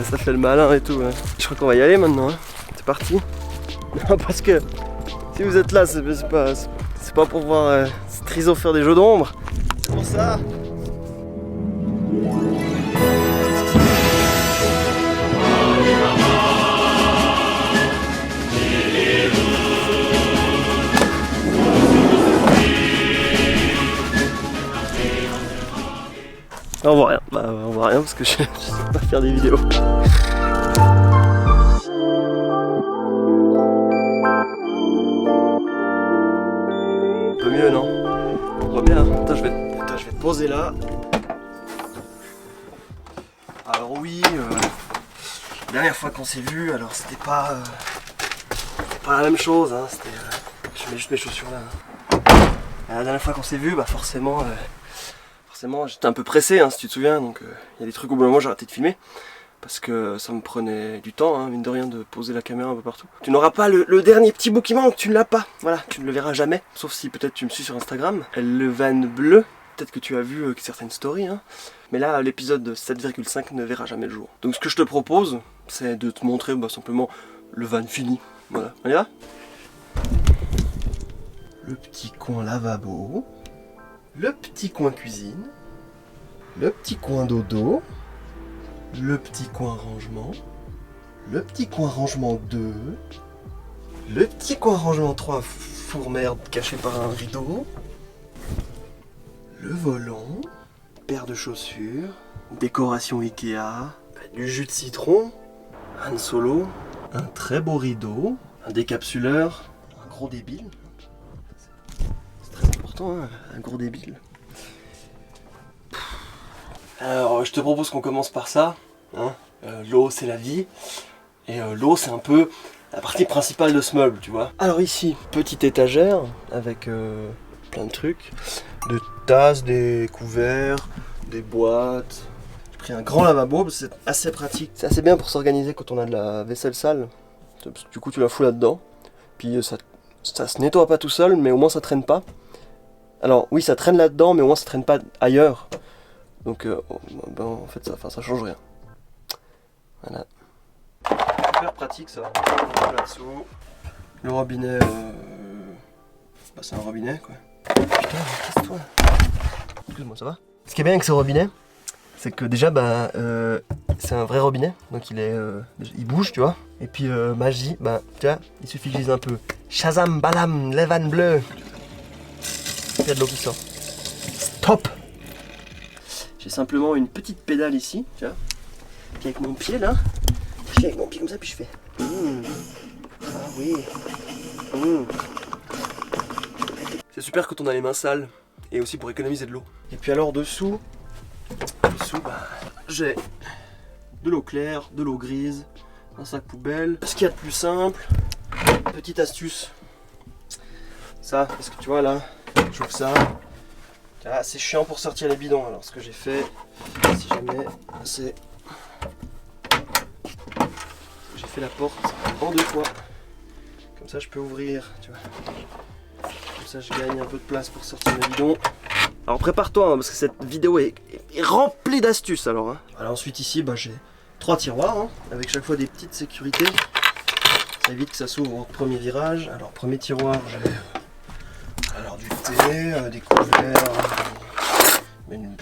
ça fait le malin et tout. Hein. Je crois qu'on va y aller maintenant. Hein. C'est parti. Non, parce que si vous êtes là, c'est pas pour voir Strizo faire des jeux d'ombre. C'est pour ça. On voit rien, on voit rien parce que je sais pas faire des vidéos. Un peu mieux, non? On voit bien. Attends, je vais te poser là. Alors oui, la dernière fois qu'on s'est vu, alors c'était pas la même chose. Hein, je mets juste mes chaussures là. La dernière fois qu'on s'est vu, bah forcément j'étais un peu pressé, hein, si tu te souviens, donc il y a des trucs au bout d'un moment j'ai arrêté de filmer parce que ça me prenait du temps, hein, mine de rien, de poser la caméra un peu partout. Tu n'auras pas le dernier petit bout qui manque, tu ne l'as pas, voilà, tu ne le verras jamais, sauf si peut-être tu me suis sur Instagram, le van bleu, peut-être que tu as vu certaines stories, hein, mais là l'épisode 7,5 ne verra jamais le jour. Donc ce que je te propose, c'est de te montrer simplement le van fini, voilà, on y va ? Le petit coin lavabo. Le petit coin cuisine, le petit coin dodo, le petit coin rangement, le petit coin rangement 2, le petit coin rangement 3, four merde caché par un rideau, le volant, paire de chaussures, décoration Ikea, du jus de citron, Han Solo, un très beau rideau, un décapsuleur, un gros débile. Très important, hein, un gros débile. Alors je te propose qu'on commence par ça. Hein. L'eau c'est la vie. Et l'eau c'est un peu la partie principale de ce meuble, tu vois. Alors ici, petite étagère avec plein de trucs. Des tasses, des couverts, des boîtes. J'ai pris un grand lavabo parce que c'est assez pratique. C'est assez bien pour s'organiser quand on a de la vaisselle sale. Du coup tu la fous là-dedans. Puis ça se nettoie pas tout seul, mais au moins ça traîne pas. Alors oui, ça traîne là-dedans, mais au moins ça traîne pas ailleurs. Donc en fait ça change rien. Voilà. Super pratique ça. Là-dessous. Le robinet, c'est un robinet quoi. Putain, casse-toi. Excuse-moi, ça va? Ce qui est bien avec ce robinet, c'est que déjà c'est un vrai robinet, donc il bouge, tu vois. Et puis magie, tu vois, il suffit que je dise un peu Shazam Balam, les vannes bleues. Il y a de l'eau qui sort. Stop! J'ai simplement une petite pédale ici, tu vois. Puis avec mon pied là, je fais avec mon pied comme ça, puis je fais. Ah oui. C'est super quand on a les mains sales et aussi pour économiser de l'eau. Et puis alors dessous, j'ai de l'eau claire, de l'eau grise, un sac poubelle. Ce qu'il y a de plus simple, petite astuce. Ça, parce que tu vois là, j'ouvre ça. Ah, c'est chiant pour sortir les bidons. Alors ce que j'ai fait, si jamais, c'est j'ai fait la porte en 2 fois. Comme ça je peux ouvrir, tu vois. Comme ça je gagne un peu de place pour sortir mes bidons. Alors prépare-toi hein, parce que cette vidéo est remplie d'astuces alors. Hein. Alors ensuite ici j'ai 3 tiroirs hein, avec chaque fois des petites sécurités. Ça évite que ça s'ouvre au premier virage. Alors premier tiroir j'ai du thé, des couverts, une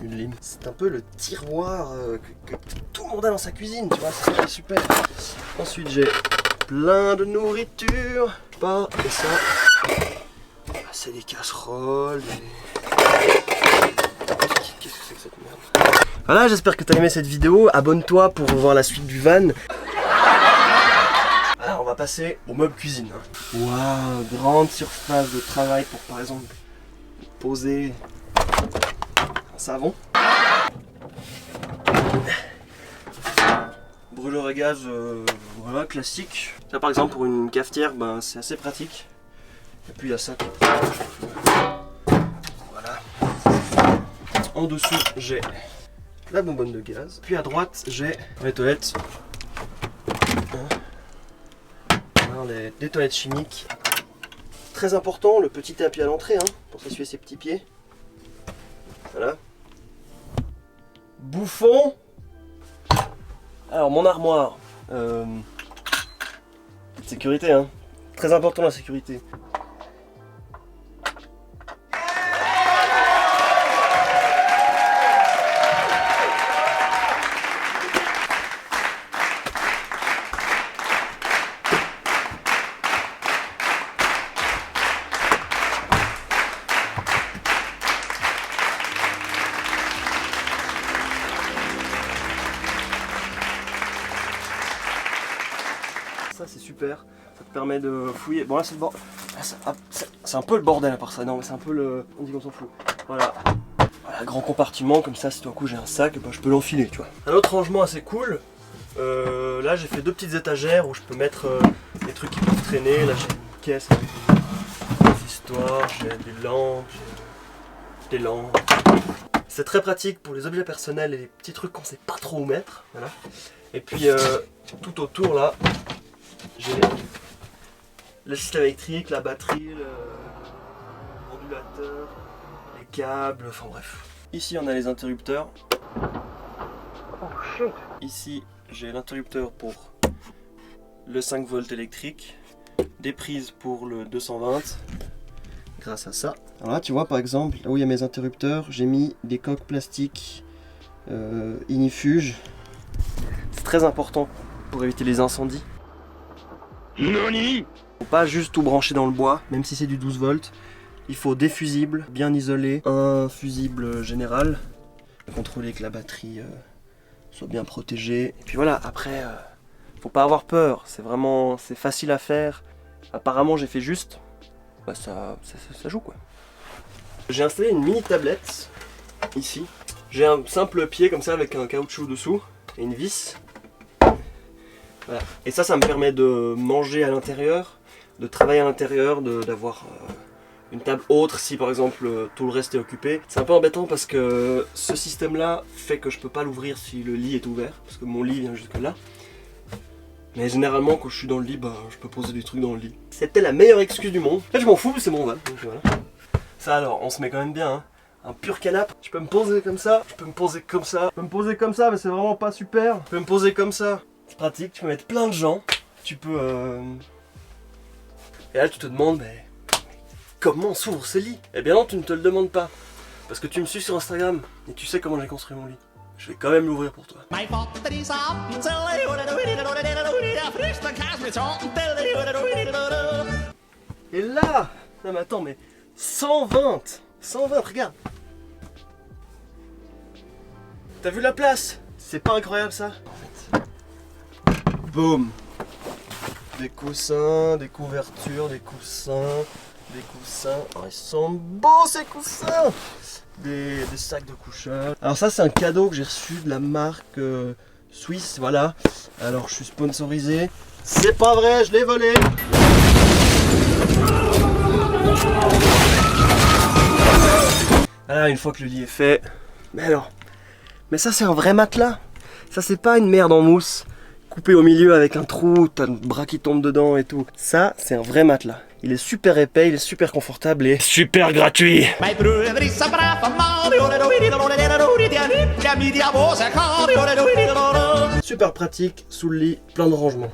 lime. C'est un peu le tiroir que tout le monde a dans sa cuisine, tu vois, c'est super. Ensuite j'ai plein de nourriture, et ça, c'est des casseroles, Qu'est-ce que c'est que cette merde? Voilà, j'espère que tu as aimé cette vidéo, abonne-toi pour voir la suite du van. Alors on va passer au meuble cuisine. Waouh, grande surface de travail pour par exemple poser un savon. Brûleur à gaz, voilà, classique. Ça par exemple pour une cafetière, c'est assez pratique. Et puis il y a ça. Voilà. En dessous j'ai la bonbonne de gaz. Puis à droite j'ai les toilettes. Des toilettes chimiques. Très important, le petit tapis à l'entrée, hein, pour s'essuyer ses petits pieds. Voilà. Bouffon. Alors mon armoire, sécurité hein, très important la sécurité. Ça c'est super, ça te permet de fouiller. Bon là c'est le bordel, c'est un peu le bordel à part ça, non mais c'est un peu le... On dit qu'on s'en fout. Voilà, grand compartiment, comme ça si tout à coup j'ai un sac, bah, je peux l'enfiler tu vois. Un autre rangement assez cool, là j'ai fait 2 petites étagères où je peux mettre des trucs qui peuvent traîner. Là j'ai une caisse avec des histoires, j'ai des lampes. C'est très pratique pour les objets personnels et les petits trucs qu'on sait pas trop où mettre. Voilà. Et puis tout autour là, j'ai le système électrique, la batterie, le ondulateur, les câbles, enfin bref. Ici on a les interrupteurs. Oh shit. Ici j'ai l'interrupteur pour le 5 volts électrique, des prises pour le 220 grâce à ça. Alors là tu vois par exemple, là où il y a mes interrupteurs, j'ai mis des coques plastiques ignifuges. C'est très important pour éviter les incendies. Nani ? Faut pas juste tout brancher dans le bois, même si c'est du 12 volts. Il faut des fusibles bien isolés, un fusible général, contrôler que la batterie soit bien protégée. Et puis voilà, après, faut pas avoir peur, c'est facile à faire. Apparemment j'ai fait juste, bah ça joue quoi. J'ai installé une mini tablette ici. J'ai un simple pied comme ça avec un caoutchouc dessous et une vis. Voilà. Et ça me permet de manger à l'intérieur, de travailler à l'intérieur, d'avoir une table autre si par exemple tout le reste est occupé. C'est un peu embêtant parce que ce système là fait que je peux pas l'ouvrir si le lit est ouvert, parce que mon lit vient jusque là. Mais généralement quand je suis dans le lit, bah, je peux poser des trucs dans le lit. C'était la meilleure excuse du monde. En fait je m'en fous, mais c'est mon van. Donc voilà. Ça alors, on se met quand même bien. Hein. Un pur canapé. Je peux me poser comme ça, je peux me poser comme ça. Je peux me poser comme ça, mais c'est vraiment pas super. Je peux me poser comme ça. C'est pratique, tu peux mettre plein de gens. Tu peux... Et là tu te demandes, mais comment s'ouvre ce lit? Eh bien non, tu ne te le demandes pas. Parce que tu me suis sur Instagram et tu sais comment j'ai construit mon lit. Je vais quand même l'ouvrir pour toi. Et là, non mais attends, mais 120, regarde. T'as vu la place? C'est pas incroyable ça? En fait. Boum. Des coussins, des couvertures, des coussins. Oh, ils sont beaux ces coussins. Des sacs de couchage. Alors ça c'est un cadeau que j'ai reçu de la marque suisse, voilà. Alors je suis sponsorisé. C'est pas vrai, je l'ai volé. Voilà, une fois que le lit est fait. Mais ça c'est un vrai matelas. Ça c'est pas une merde en mousse coupé au milieu avec un trou, t'as le bras qui tombe dedans et tout. Ça c'est un vrai matelas. Il est super épais, il est super confortable et super gratuit. Super pratique, sous le lit, plein de rangements.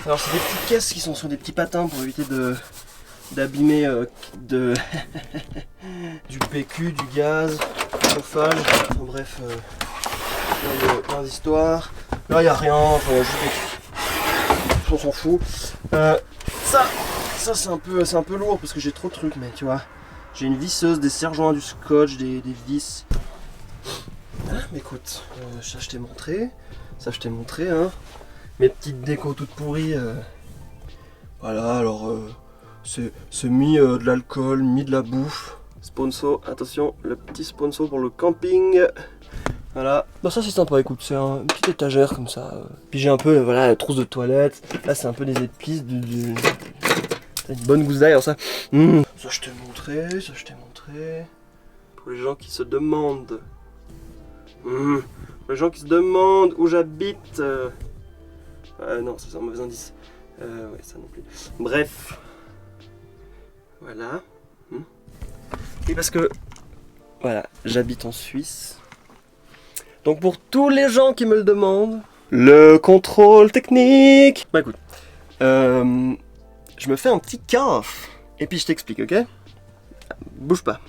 Alors c'est des petites caisses qui sont sur des petits patins pour éviter d'abîmer du PQ, du gaz, du chauffage, enfin bref, plein d'histoires. Là il n'y a rien, enfin on s'en fout. Ça c'est un peu lourd parce que j'ai trop de trucs, mais tu vois, j'ai une visseuse, des serre-joints, du scotch, des vis. Ah, mais écoute, ça je t'ai montré, hein. Mes petites décos toutes pourries. Voilà, alors c'est mis de l'alcool, mis de la bouffe. Sponsor, attention, le petit sponsor pour le camping. Voilà, bah ça c'est sympa, écoute, c'est une petite étagère comme ça. Puis j'ai un peu, voilà, la trousse de toilette. Là c'est un peu des épices, une bonne gousse d'ail, alors ça. Ça je t'ai montré. Pour les gens qui se demandent. Pour les gens qui se demandent où j'habite. Non, ça c'est un mauvais indice. Ouais, ça non plus. Bref. Voilà. Et parce que, voilà, j'habite en Suisse. Donc pour tous les gens qui me le demandent, Le contrôle technique. Bah écoute, je me fais un petit caf et puis je t'explique, ok? Bouge pas.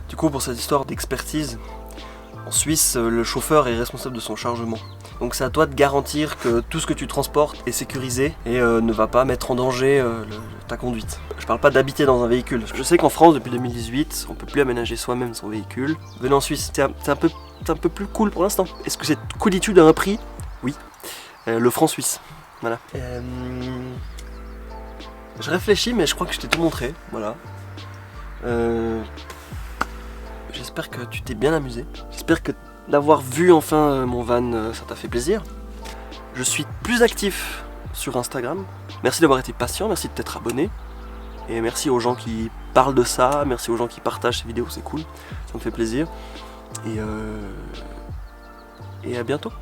Du coup, pour cette histoire d'expertise, en Suisse, le chauffeur est responsable de son chargement. Donc c'est à toi de garantir que tout ce que tu transportes est sécurisé et ne va pas mettre en danger ta conduite. Je parle pas d'habiter dans un véhicule. Je sais qu'en France, depuis 2018, on peut plus aménager soi-même son véhicule. Venez en Suisse, c'est un peu plus cool pour l'instant. Est-ce que cette coolitude a un prix? Oui. Le franc suisse. Voilà. Je réfléchis, mais je crois que je t'ai tout montré. Voilà. J'espère que tu t'es bien amusé. J'espère que d'avoir vu enfin mon van, ça t'a fait plaisir. Je suis plus actif sur Instagram. Merci d'avoir été patient, merci de t'être abonné. Et merci aux gens qui parlent de ça, merci aux gens qui partagent ces vidéos, c'est cool. Ça me fait plaisir. Et à bientôt.